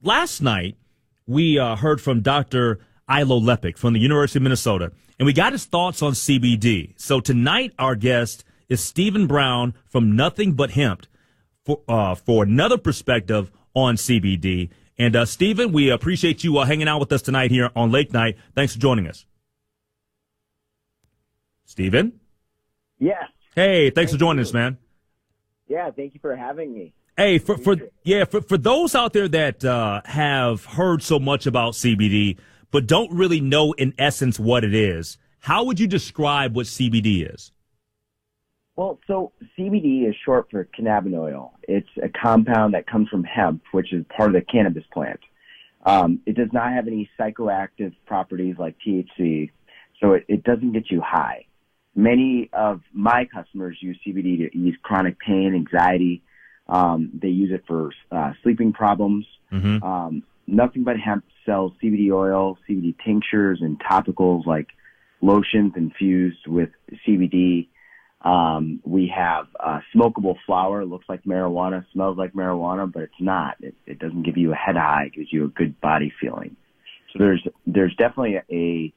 last night we heard from Dr. Ilo Lepic from the University of Minnesota, and we got his thoughts on CBD. So tonight our guest is Stephen Brown from Nothing But Hemp for another perspective on CBD. And Stephen, we appreciate you hanging out with us tonight here on Late Night. Thanks for joining us. Stephen? Yes. Hey, thanks for joining us, man. Yeah, thank you for having me. Hey, for those out there that have heard so much about CBD but don't really know in essence what it is, how would you describe what CBD is? Well, so CBD is short for cannabinoid. It's a compound that comes from hemp, which is part of the cannabis plant. It does not have any psychoactive properties like THC, so it doesn't get you high. Many of my customers use CBD to ease chronic pain, anxiety. They use it for sleeping problems. Mm-hmm. Nothing But Hemp sells CBD oil, CBD tinctures, and topicals like lotions infused with CBD. We have smokable flower. It looks like marijuana, smells like marijuana, but it's not. It doesn't give you a head high. It gives you a good body feeling. So there's definitely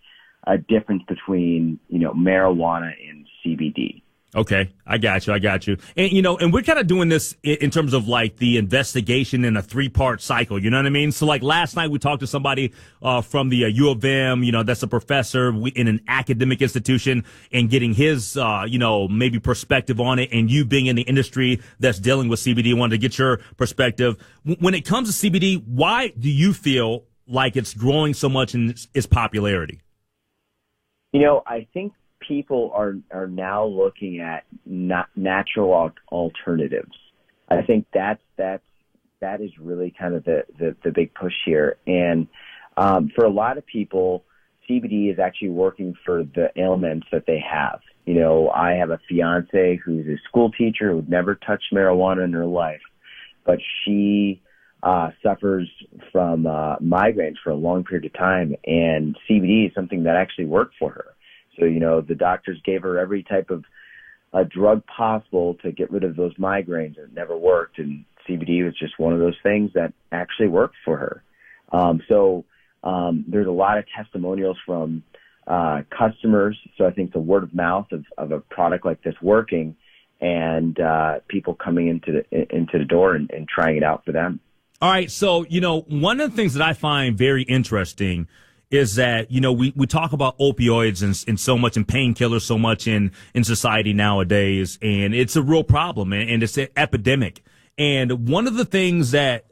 a difference between, marijuana and CBD. Okay, I got you. And, and we're kind of doing this in terms of like the investigation in a 3-part cycle, you know what I mean? So like last night we talked to somebody from the U of M, that's a professor in an academic institution, and getting his, maybe perspective on it, and you being in the industry that's dealing with CBD, wanted to get your perspective. When it comes to CBD, why do you feel like it's growing so much in its popularity? I think people are now looking at natural alternatives. I think that is really kind of the big push here. And for a lot of people, CBD is actually working for the ailments that they have. I have a fiance who's a school teacher who would never touched marijuana in her life, but she suffers from migraines for a long period of time, and CBD is something that actually worked for her. So, the doctors gave her every type of drug possible to get rid of those migraines, and it never worked. And CBD was just one of those things that actually worked for her. There's a lot of testimonials from customers. So I think the word of mouth of a product like this working, and people coming into the door and trying it out for them. All right. So, one of the things that I find very interesting is that, we talk about opioids and so much, and painkillers so much in society nowadays, and it's a real problem, and it's an epidemic. And one of the things that,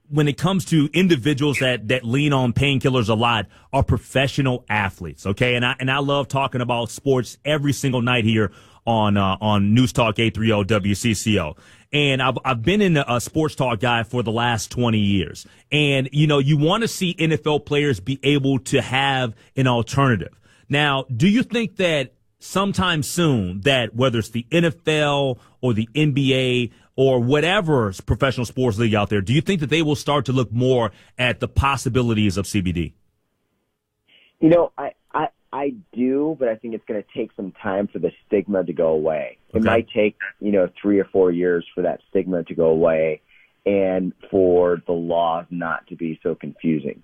when it comes to individuals that lean on painkillers a lot, are professional athletes. Okay. And I love talking about sports every single night here on News Talk 830 WCCO. And I've been in a sports talk guy for the last 20 years. And, you want to see NFL players be able to have an alternative. Now, do you think that sometime soon, that whether it's the NFL or the NBA or whatever professional sports league out there, do you think that they will start to look more at the possibilities of CBD? I do, but I think it's going to take some time for the stigma to go away. Okay. It might take, 3 or 4 years for that stigma to go away, and for the laws not to be so confusing.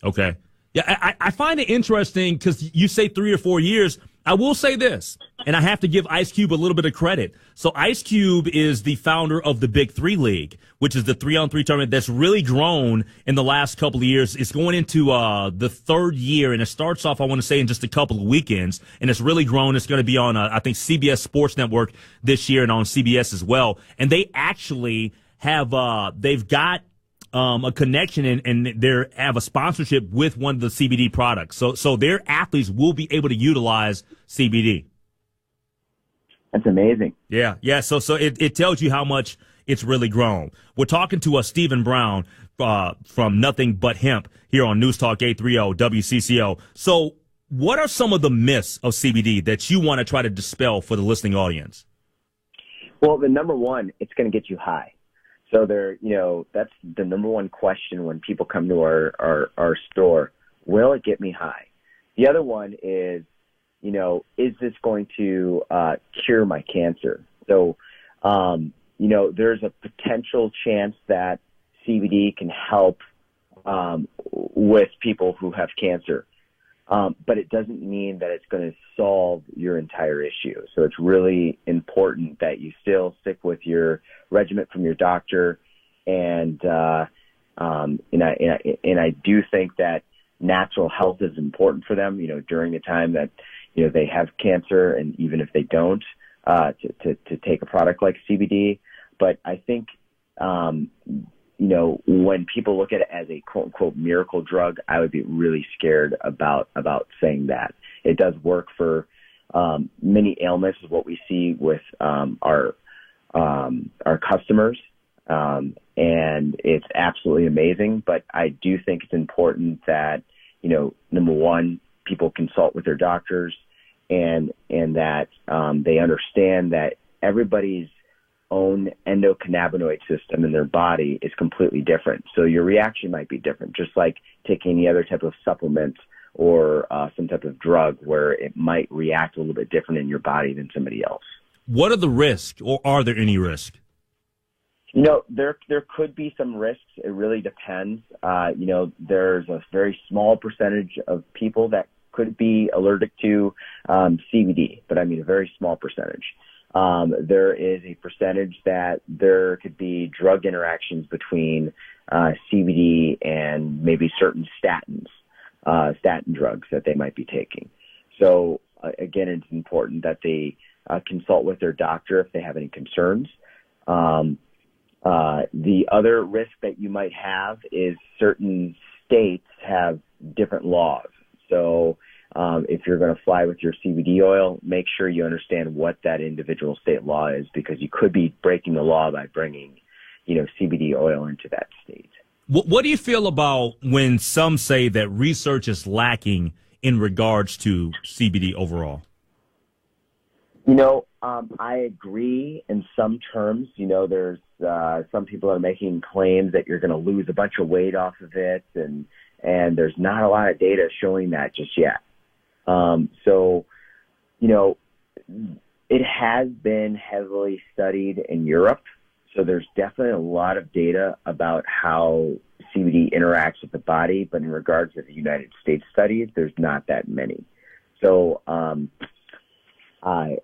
Okay. Yeah, I find it interesting because you say 3 or 4 years. I will say this, and I have to give Ice Cube a little bit of credit. So Ice Cube is the founder of the Big 3 League, which is the 3-on-3 tournament that's really grown in the last couple of years. It's going into the 3rd year, and it starts off, I want to say, in just a couple of weekends, and it's really grown. It's going to be on, I think, CBS Sports Network this year and on CBS as well. And they actually have, they've got a connection and they have a sponsorship with one of the CBD products. So their athletes will be able to utilize CBD. That's amazing. Yeah. So it tells you how much it's really grown. We're talking to Stephen Brown from Nothing But Hemp here on News Talk 830 WCCO. So what are some of the myths of CBD that you want to try to dispel for the listening audience? Well, the number one, it's going to get you high. So that's the number one question when people come to our store. Will it get me high? The other one is, is this going to cure my cancer? So, there's a potential chance that CBD can help with people who have cancer. But it doesn't mean that it's going to solve your entire issue. So it's really important that you still stick with your regimen from your doctor. And I do think that natural health is important for them, during the time that, they have cancer, and even if they don't, to take a product like CBD. But I think, when people look at it as a quote unquote miracle drug, I would be really scared about saying that. It does work for many ailments, is what we see with our customers, and it's absolutely amazing. But I do think it's important that number one, people consult with their doctors, and that they understand that everybody's own endocannabinoid system in their body is completely different. So your reaction might be different, just like taking any other type of supplement or some type of drug where it might react a little bit different in your body than somebody else. What are the risks, or are there any risks? There could be some risks. It really depends. There's a very small percentage of people that could be allergic to CBD, but I mean a very small percentage. There is a percentage that there could be drug interactions between CBD and maybe certain statin drugs that they might be taking. So again, it's important that they consult with their doctor if they have any concerns. The other risk that you might have is certain states have different laws. So if you're going to fly with your CBD oil, make sure you understand what that individual state law is, because you could be breaking the law by bringing, CBD oil into that state. What do you feel about when some say that research is lacking in regards to CBD overall? I agree in some terms. There's some people are making claims that you're going to lose a bunch of weight off of it, and there's not a lot of data showing that just yet. It has been heavily studied in Europe. So there's definitely a lot of data about how CBD interacts with the body, but in regards to the United States studies, there's not that many. So I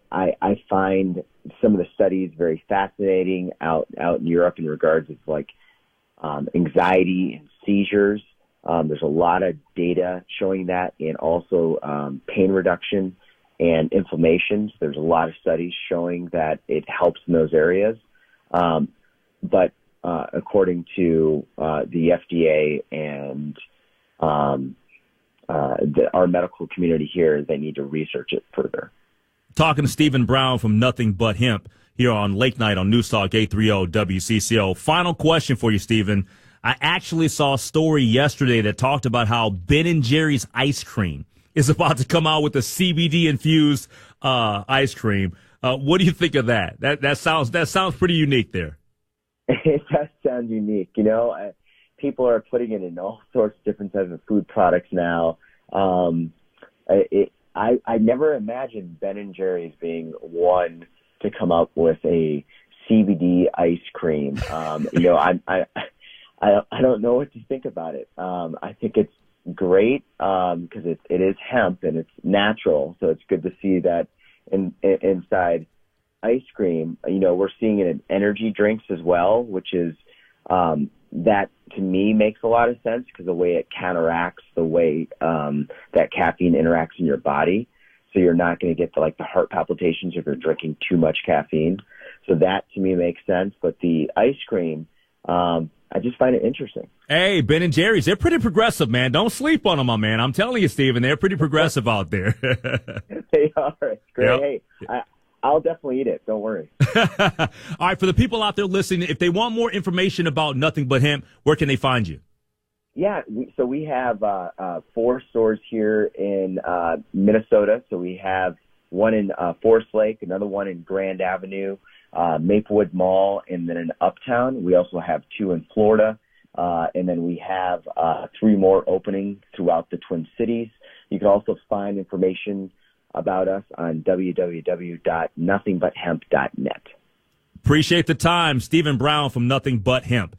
find some of the studies very fascinating out in Europe in regards of anxiety and seizures. There's a lot of data showing that, and also pain reduction and inflammation. There's a lot of studies showing that it helps in those areas. But according to the FDA and our medical community here, they need to research it further. Talking to Stephen Brown from Nothing But Hemp here on Late Night on Newstalk 830 WCCO. Final question for you, Stephen. I actually saw a story yesterday that talked about how Ben & Jerry's ice cream is about to come out with a CBD-infused ice cream. What do you think of that? That sounds pretty unique there. It does sound unique. People are putting it in all sorts of different types of food products now. I never imagined Ben & Jerry's being one to come up with a CBD ice cream. I don't know what to think about it. I think it's great because it is hemp and it's natural, so it's good to see that inside ice cream. We're seeing it in energy drinks as well, which is that to me makes a lot of sense because the way it counteracts the way that caffeine interacts in your body. So you're not going to get the heart palpitations if you're drinking too much caffeine. So that to me makes sense. But the ice cream, I just find it interesting. Hey, Ben & Jerry's, they're pretty progressive, man. Don't sleep on them, my man. I'm telling you, Stephen, they're pretty progressive out there. They are. It's great. Yep. Hey, I'll definitely eat it. Don't worry. All right, for the people out there listening, if they want more information about Nothing But Hemp, where can they find you? Yeah, we have 4 stores here in Minnesota. So we have one in Forest Lake, another one in Grand Avenue, Maplewood Mall, and then in Uptown. We also have 2 in Florida, and then we have 3 more opening throughout the Twin Cities. You can also find information about us on www.nothingbutHemp.net. Appreciate the time. Stephen Brown from Nothing But Hemp.